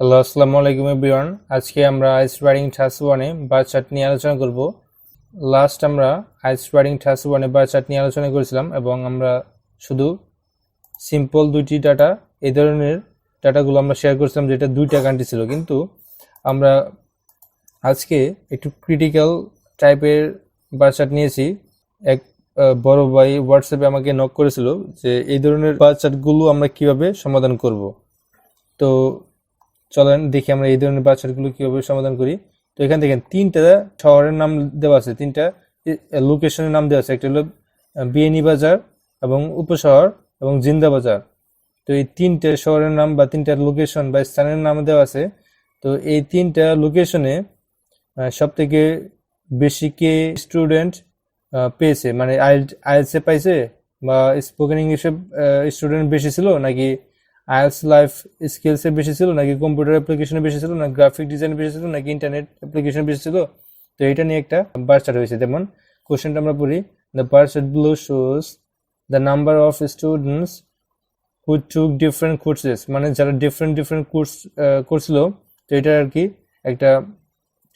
Hello, আসসালামু আলাইকুম everyone. আজকে আমরা আইস রাইডিং টাস্ক 1 এ বার চার্ট নিয়ে আলোচনা করব। লাস্ট আমরা আইস রাইডিং টাস্ক 1 এ বার চার্ট নিয়ে আলোচনা করেছিলাম এবং আমরা শুধু সিম্পল দুইটি ডাটা, এই ধরনের ডাটাগুলো আমরা শেয়ার করেছিলাম যেটা দুইটা কান্ট্রি ছিল, কিন্তু আমরা আজকে একটু ক্রিটিক্যাল টাইপের বার চার্ট নিয়েছি। এক বড় ভাই হোয়াটসঅ্যাপে আমাকে নক করেছিল যে এই ধরনের বার চার্টগুলো আমরা কিভাবে সমাধান করব। তো চলেন দেখি আমরা এই ধরনের বার চার্টগুলো কিভাবে সমাধান করি। তো এখানে দেখেন তিনটা শহরের নাম দেওয়া আছে, তিনটা লোকেশনের নাম দেওয়া আছে। একটা হলো বিয়ানি বাজার এবং উপশহর এবং জিন্দাবাজার। তো এই তিনটে শহরের নাম বা তিনটা লোকেশন বা স্থানের নাম দেওয়া আছে। তো এই তিনটা লোকেশনে সব থেকে বেশি কে স্টুডেন্ট পেয়েছে, মানে আইএলটিএস পাইছে বা স্পোকেন ইংলিশে স্টুডেন্ট বেশি ছিল, নাকি আইএলটিএস লাইফ স্কিলসে বেশি ছিল, নাকি কম্পিউটার অ্যাপ্লিকেশনে বেশি ছিল, না গ্রাফিক ডিজাইন বেশি ছিল, নাকি ইন্টারনেট অ্যাপ্লিকেশন বেশি ছিল। তো এটা নিয়ে একটা বার চার্ট হয়েছে। যেমন কোশ্চেনটা আমরা পড়ি, the bar chart below shows the number of students who took different courses, মানে যারা ডিফারেন্ট কোর্স করছিল। তো এটা আর কি একটা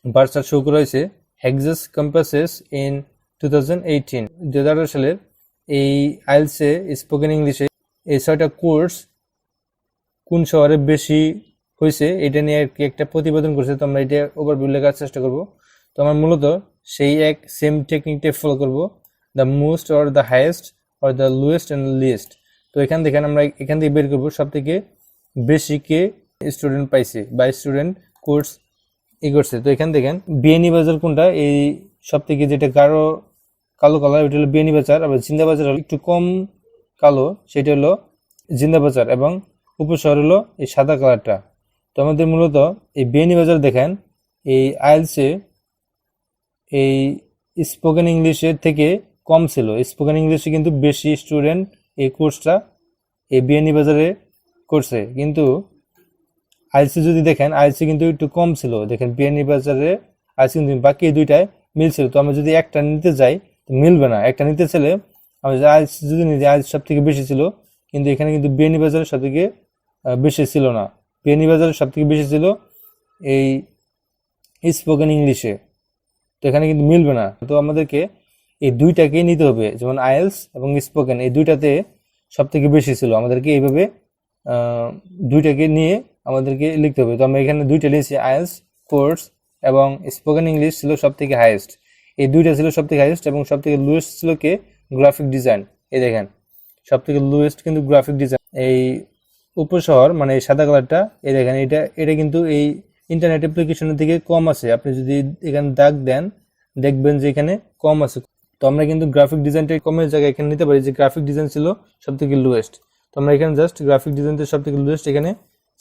বার চার্ট শো করা হয়েছে। হেক্সাস ক্যাম্পাসেস ইন 2018 সালের এই আইএলটিএসে স্পোকেন ইংলিশে এই 6টা কোর্স কোন শহরে বেশি হয়েছে এটা নিয়ে আর কি একটা প্রতিবেদন করছে। তো আমরা এটা ওভারভিউ লেখার চেষ্টা করব। তো আমরা মূলত সেই এক সেম টেকনিকটা ফলো করব, the most or the highest or the lowest and least. তো এখান থেকে আমরা এখান থেকে বের করবো সব থেকে বেশি কে স্টুডেন্ট পাইছে বা স্টুডেন্ট কোর্স করছে। তো এখান দেখেন বিয়ানি বাজার কোনটা, এই সব থেকে যেটা কালো কালার ওইটা হলো বিয়ানি বাজার, আবার জিন্দাবাজার হলো একটু কম কালো, সেটা হলো জিন্দাবাজার, এবং উপশহর হলো এই সাদা কালারটা। তো আমাদের মূলত এই বিয়ানি বাজার দেখেন এই আইএলটিএসে এই স্পোকেন ইংলিশের থেকে কম ছিল। স্পোকেন ইংলিশে কিন্তু বেশি স্টুডেন্ট এই কোর্সটা এই বিয়ানি বাজারে করছে, কিন্তু আইএলটিএস যদি দেখেন আইএলটিএস কিন্তু একটু কম ছিল। দেখেন বিয়ানি বাজারে আইএলটিএস কিন্তু বাকি এই দুইটায় মিলছিল। তো আমরা যদি একটা নিতে যাই তো মিলবে না, একটা নিতে চাইলে আমরা আইএলটিএস যদি নিই, আইএলটিএস সব থেকে বেশি ছিল, কিন্তু এখানে কিন্তু বিয়ানি বাজারের সব থেকে বেশি ছিল না। বিয়ানি বাজারের সব থেকে বেশি ছিল এই স্পোকেন ইংলিশে। তো এখানে কিন্তু মিলবে না। তো আমাদেরকে এই দুইটাকে নিতে হবে, যেমন আইএলটিএস এবং স্পোকেন এই দুইটাতে সব থেকে বেশি ছিল। আমাদেরকে এইভাবে দুইটাকে নিয়ে আমাদেরকে লিখতে হবে। তো আমরা এখানে দুইটা লিখছি, আইএলটিএস কোর্স এবং স্পোকেন ইংলিশ ছিল সব থেকে হাইয়েস্ট। এই দুইটা ছিল সব থেকে হাইয়েস্ট, এবং সব থেকে লোয়েস্ট ছিল কে গ্রাফিক ডিজাইন। এই দেখেন সব থেকে লোয়েস্ট কিন্তু গ্রাফিক ডিজাইন। এই উপশহর মানে এই সাদা কালারটা, এই দেখেন এটা কিন্তু এই ইন্টারনেট অ্যাপ্লিকেশনের থেকে কম আছে। আপনি যদি এখানে দাগ দেন দেখবেন যে এখানে কম আছে। তো আমরা কিন্তু গ্রাফিক ডিজাইনটা কমের জায়গায় এখানে নিতে পারি যে গ্রাফিক ডিজাইন ছিল সব থেকে লোয়েস্ট। তো আমরা এখানে জাস্ট গ্রাফিক ডিজাইনটা সব থেকে লোয়েস্ট এখানে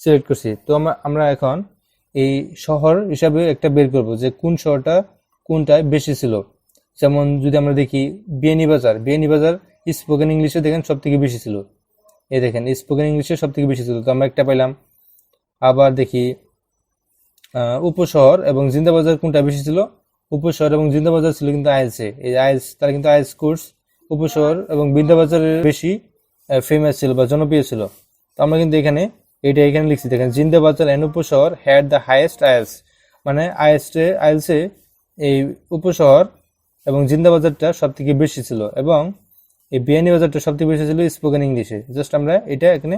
সিলেক্ট করছি। তো আমরা এখন এই শহর হিসাবে একটা বের করব যে কোন শহরটা কোনটায় বেশি ছিল। যেমন যদি আমরা দেখি বিয়ানি বাজার স্পোকেন ইংলিশে দেখেন সব থেকে বেশি ছিল। এই দেখেন স্পোকেন ইংলিশে সব থেকে বেশি ছিল, তো আমরা একটা পাইলাম। আবার দেখি উপশহর এবং জিন্দাবাজার কোনটা বেশি ছিল। উপশহর এবং জিন্দাবাজার ছিল কিন্তু আইএলটিএসে, এই আইএলটিএস তারা কিন্তু আইএলটিএস কোর্স উপশহর এবং জিন্দাবাজারের বেশি ফেমাস ছিল বা জনপ্রিয় ছিল। তো আমরা কিন্তু এখানে লিখছি, দেখেন Zindabazar and Upashahar had the highest IELTS, মানে আইএলটিএসে এই উপশহর এবং জিন্দাবাজারটা সব থেকে বেশি ছিল, এবং এই বিয়ানি বাজারটা সব থেকে বেশি ছিল স্পোকেন ইংলিশে। জাস্ট আমরা এটা এখানে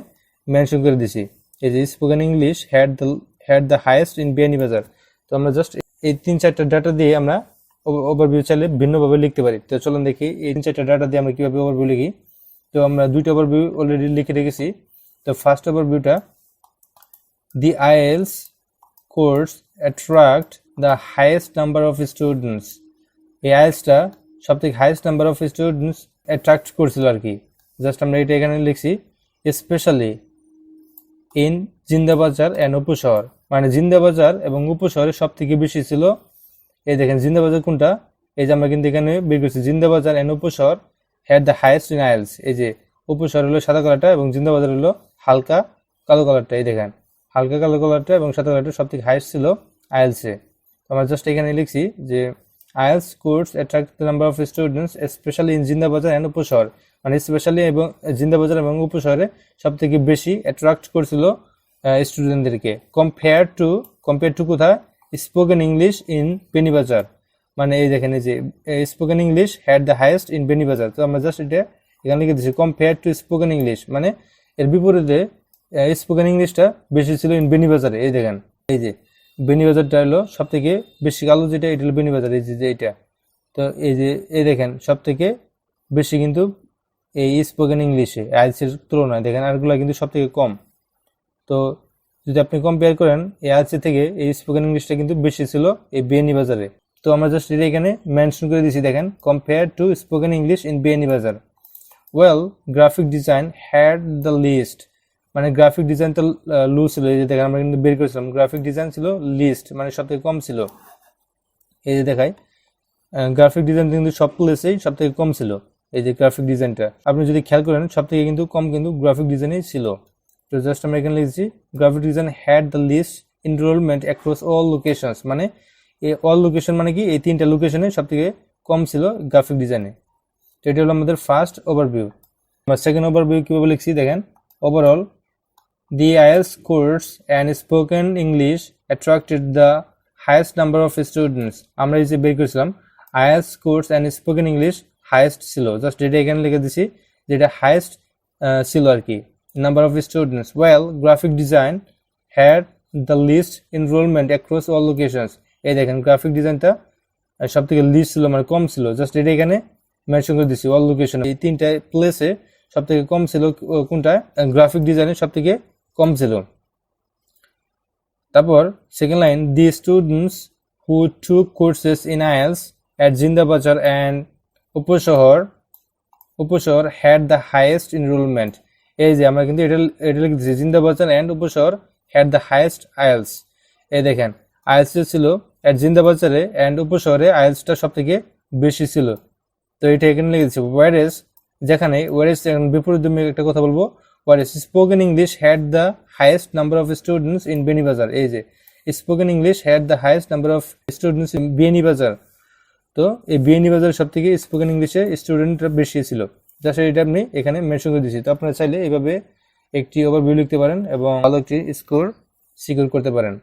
মেনশন করে দিছি, এই যে spoken English had the highest in Beani Bazar. তো আমরা জাস্ট এই 3-4টা ডাটা দিয়ে আমরা ওভারভিউ চাইলে ভিন্নভাবে লিখতে পারি। তো চলুন দেখি এই 3-4টা ডাটা দিয়ে আমরা কিভাবে ওভারভিউ লিখি। তো আমরা দুইটা ওভারভিউ অলরেডি লিখে রেখেছি। তো ফার্স্ট ওভারভিউটা, the IELTS course attract the highest number of students. এই আইএলটিএসটা সব থেকে highest number of students attract করছিল আর কি। জাস্ট আমরা এটা এখানে লিখছি, specially in Zindabazar and Upashahar, মানে জিন্দাবাজার এবং উপশহরে সব থেকে বেশি ছিল। এই দেখেন জিন্দাবাজার কোনটা, এই যে আমরা কিন্তু এখানে বের করছি Zindabazar and Upashahar had the highest in IELTS. এই যে উপশহর হলো সাদা কালারটা এবং জিন্দাবাজার হলো হালকা কালো কালারটা। এই দেখেন হালকা কালো কালারটা এবং সাদা কালারটা সব থেকে হাইয়েস্ট ছিল আইএলটিএসে। তো আমরা জাস্ট এখানে লিখছি যে IELTS course attract the number of students specially in Zindabazar and Upashahar, মানে স্পেশালি এবং জিন্দাবাজার এবং উপশহরে সব থেকে বেশি অ্যাট্রাক্ট করছিল স্টুডেন্টদেরকে। কম্পেয়ার টু কোথায়, spoken English in Beani Bazar, মানে এই দেখেন এই যে spoken English had the highest in Beani Bazar. তো আমরা জাস্ট এটা এখানে লিখে দিচ্ছি কম্পেয়ার টু স্পোকেন ইংলিশ, মানে এর বিপরীতে স্পোকেন ইংলিশটা বেশি ছিল ইন বেনি বাজারে। এই দেখেন এই যে বেনি বাজারটা হলো সব থেকে বেশি কালো যেটা, এটা হলো বেনি বাজার, এই যে এটা। তো এই যে এই দেখেন সব থেকে বেশি কিন্তু এই স্পোকেন ইংলিশে আইএলটিএস এর তুলনায় দেখেন আরগুলা কিন্তু সব থেকে কম। তো যদি আপনি কম্পেয়ার করেন এই আইএলটিএস থেকে এই স্পোকেন ইংলিশটা কিন্তু বেশি ছিল এই বিএনি বাজারে। তো আমরা জাস্ট এটা এখানে মেনশন করে দিয়েছি, দেখেন compare to spoken English in Beani Bazar. Well graphic design had the least, মানে গ্রাফিক ডিজাইন তো লো ছিল, এই যে দেখেন আমরা কিন্তু বের করেছিলাম গ্রাফিক ডিজাইন ছিল লিস্ট, মানে সব থেকে কম ছিল। এই যে দেখাই গ্রাফিক ডিজাইন কিন্তু সব প্লেসেই সব থেকে কম ছিল। এই যে গ্রাফিক ডিজাইনটা আপনি যদি খেয়াল করেন সব থেকে কিন্তু কম কিন্তু গ্রাফিক ডিজাইনেই ছিল। তো জাস্ট আমরা এখানে লিখছি graphic design had the list enrollment across all locations, মানে এই অল লোকেশন মানে কি এই তিনটা লোকেশনে সব থেকে কম ছিল গ্রাফিক ডিজাইনে। তো এটা হলো আমাদের ফার্স্ট ওভারভিউ। আমরা সেকেন্ড ওভারভিউ কিভাবে লিখছি দেখেন, overall the IELTS course and spoken English attracted the highest number of students. আমরা এই যে বের করেছিলাম IELTS course and spoken English highest ছিল, জাস্ট এটা এখানে লিখে দিছি যেটা highest ছিল আর কি number of students. Well graphic design had the least enrollment across all locations. এই দেখেন গ্রাফিক ডিজাইনটা সব থেকে লিস্ট ছিল, মানে কম ছিল, জাস্ট এটা এখানে মেনশন করে দিছি অল লোকেশন। এই তিনটা প্লেসে সব থেকে কম ছিল কোনটা, গ্রাফিক ডিজাইনে সব থেকে কম ছিল। তারপর second line, the students who took courses in IELTS at Zindabazar and Uposhahar had the highest enrollment. এই যে আমরা কিন্তু এটা লিখে দিয়েছি Zindabazar and Upashahar had the highest IELTS। এই দেখেন IELTS ছিল at জিন্দাবাজারে এন্ড উপশহরে IELTSটা সব থেকে বেশি ছিল। তো এটা এখানে লিখে দিয়েছি whereas, যেখানে whereas এখন বিপরীত একটা কথা বলবো, whereas spoken English had the highest number of students in Beani Bazar. এই যে spoken English had the highest number of students in Beani Bazar. তো এই বিএনি বাজার সব থেকে স্পোকেন ইংলিশে স্টুডেন্টরা বেশি ছিল, জাস্ট এটা আপনি এখানে মেনশন করে দিয়েছি। তো আপনারা চাইলে এইভাবে একটি ওভারভিউ লিখতে পারেন এবং ভালো একটি স্কোর সিকিউর করতে পারেন।